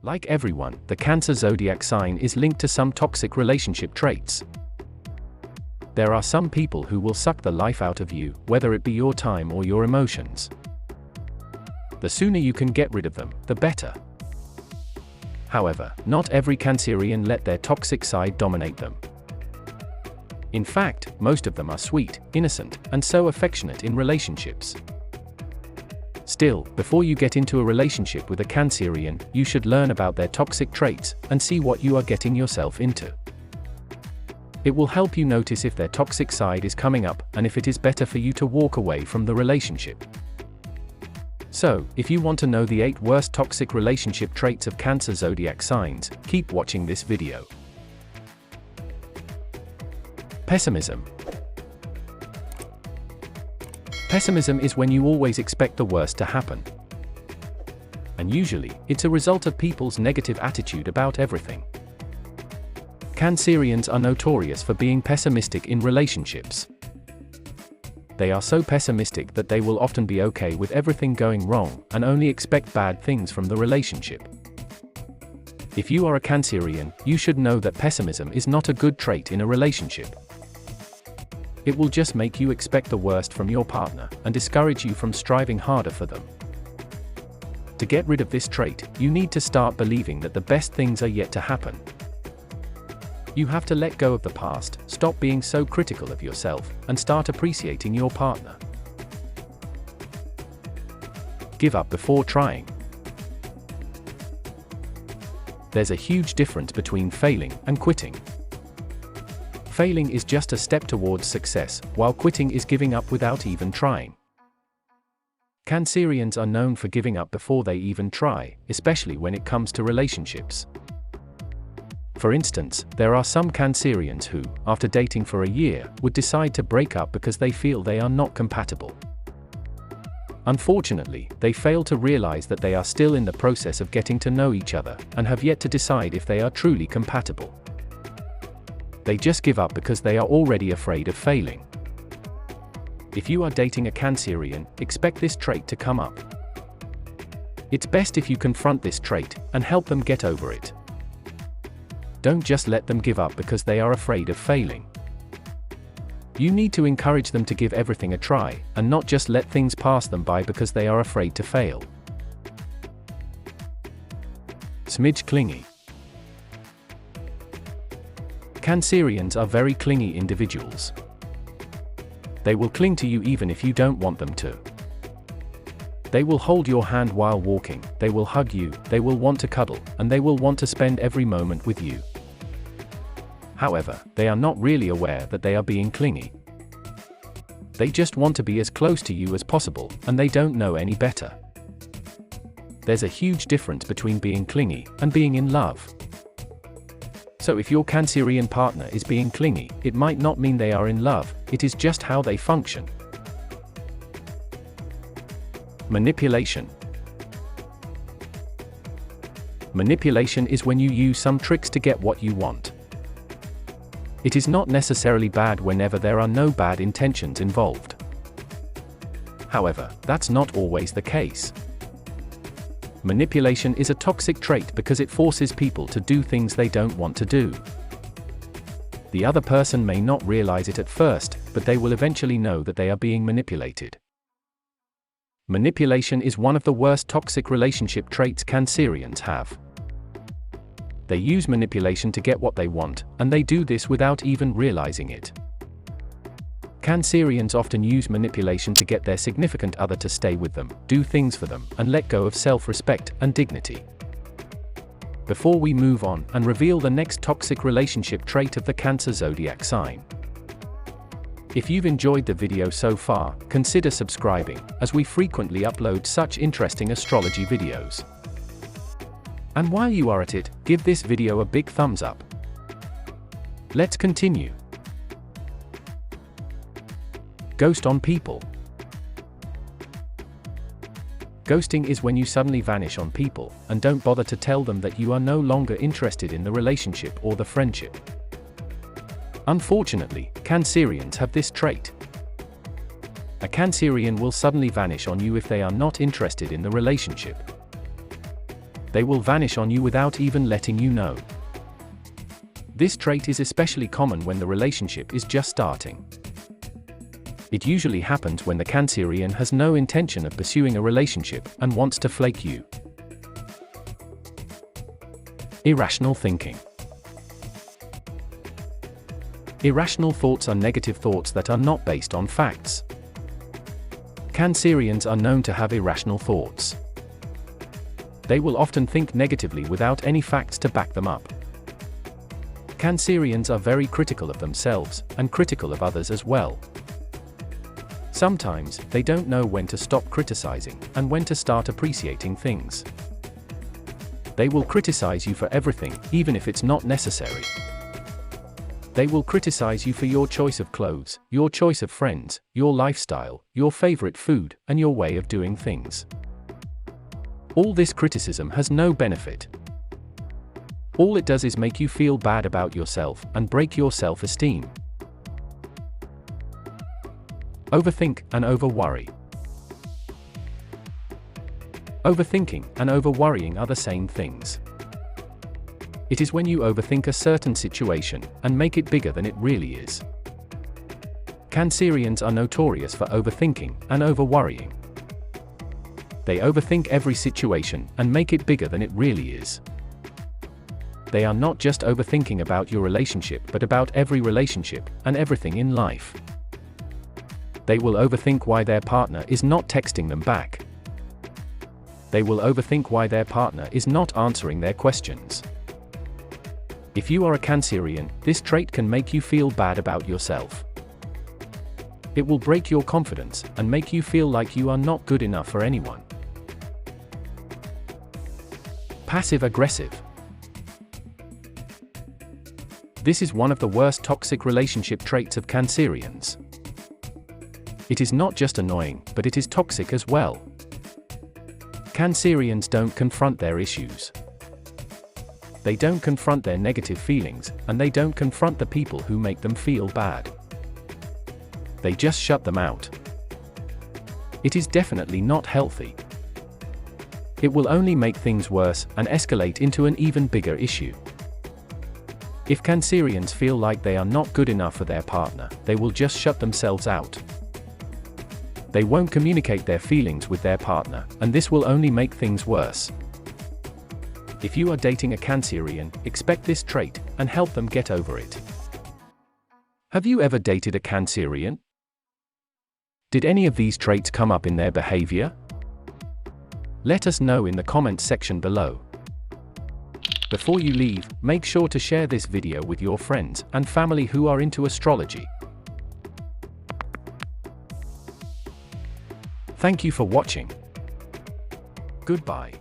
Like everyone, the Cancer zodiac sign is linked to some toxic relationship traits. There are some people who will suck the life out of you, whether it be your time or your emotions. The sooner you can get rid of them, the better. However, not every Cancerian let their toxic side dominate them. In fact, most of them are sweet, innocent, and so affectionate in relationships. Still, before you get into a relationship with a Cancerian, you should learn about their toxic traits and see what you are getting yourself into. It will help you notice if their toxic side is coming up and if it is better for you to walk away from the relationship. So, if you want to know the 8 worst toxic relationship traits of Cancer zodiac signs, keep watching this video. Pessimism. Pessimism is when you always expect the worst to happen. And usually, it's a result of people's negative attitude about everything. Cancerians are notorious for being pessimistic in relationships. They are so pessimistic that they will often be okay with everything going wrong and only expect bad things from the relationship. If you are a Cancerian, you should know that pessimism is not a good trait in a relationship. It will just make you expect the worst from your partner and discourage you from striving harder for them. To get rid of this trait, you need to start believing that the best things are yet to happen. You have to let go of the past, stop being so critical of yourself, and start appreciating your partner. Give up before trying. There's a huge difference between failing and quitting. Failing is just a step towards success, while quitting is giving up without even trying. Cancerians are known for giving up before they even try, especially when it comes to relationships. For instance, there are some Cancerians who, after dating for a year, would decide to break up because they feel they are not compatible. Unfortunately, they fail to realize that they are still in the process of getting to know each other, and have yet to decide if they are truly compatible. They just give up because they are already afraid of failing. If you are dating a Cancerian, expect this trait to come up. It's best if you confront this trait, and help them get over it. Don't just let them give up because they are afraid of failing. You need to encourage them to give everything a try, and not just let things pass them by because they are afraid to fail. Smidge clingy. Cancerians are very clingy individuals. They will cling to you even if you don't want them to. They will hold your hand while walking, they will hug you, they will want to cuddle, and they will want to spend every moment with you. However, they are not really aware that they are being clingy. They just want to be as close to you as possible, and they don't know any better. There's a huge difference between being clingy and being in love. So if your Cancerian partner is being clingy, it might not mean they are in love, it is just how they function. Manipulation. Manipulation is when you use some tricks to get what you want. It is not necessarily bad whenever there are no bad intentions involved. However, that's not always the case. Manipulation is a toxic trait because it forces people to do things they don't want to do. The other person may not realize it at first, but they will eventually know that they are being manipulated. Manipulation is one of the worst toxic relationship traits Cancerians have. They use manipulation to get what they want, and they do this without even realizing it. Cancerians often use manipulation to get their significant other to stay with them, do things for them, and let go of self-respect and dignity. Before we move on and reveal the next toxic relationship trait of the Cancer zodiac sign. If you've enjoyed the video so far, consider subscribing, as we frequently upload such interesting astrology videos. And while you are at it, give this video a big thumbs up. Let's continue. Ghost on people. Ghosting is when you suddenly vanish on people, and don't bother to tell them that you are no longer interested in the relationship or the friendship. Unfortunately, Cancerians have this trait. A Cancerian will suddenly vanish on you if they are not interested in the relationship. They will vanish on you without even letting you know. This trait is especially common when the relationship is just starting. It usually happens when the Cancerian has no intention of pursuing a relationship and wants to flake you. Irrational thinking. Irrational thoughts are negative thoughts that are not based on facts. Cancerians are known to have irrational thoughts. They will often think negatively without any facts to back them up. Cancerians are very critical of themselves, and critical of others as well. Sometimes, they don't know when to stop criticizing, and when to start appreciating things. They will criticize you for everything, even if it's not necessary. They will criticize you for your choice of clothes, your choice of friends, your lifestyle, your favorite food, and your way of doing things. All this criticism has no benefit. All it does is make you feel bad about yourself and break your self-esteem. Overthink and overworry. Overthinking and overworrying are the same things. It is when you overthink a certain situation and make it bigger than it really is. Cancerians are notorious for overthinking and overworrying. They overthink every situation and make it bigger than it really is. They are not just overthinking about your relationship but about every relationship and everything in life. They will overthink why their partner is not texting them back. They will overthink why their partner is not answering their questions. If you are a Cancerian, this trait can make you feel bad about yourself. It will break your confidence and make you feel like you are not good enough for anyone. Passive-aggressive. This is one of the worst toxic relationship traits of Cancerians. It is not just annoying, but it is toxic as well. Cancerians don't confront their issues. They don't confront their negative feelings, and they don't confront the people who make them feel bad. They just shut them out. It is definitely not healthy. It will only make things worse and escalate into an even bigger issue. If Cancerians feel like they are not good enough for their partner, they will just shut themselves out. They won't communicate their feelings with their partner, and this will only make things worse. If you are dating a Cancerian, expect this trait, and help them get over it. Have you ever dated a Cancerian? Did any of these traits come up in their behavior? Let us know in the comments section below. Before you leave, make sure to share this video with your friends and family who are into astrology. Thank you for watching. Goodbye.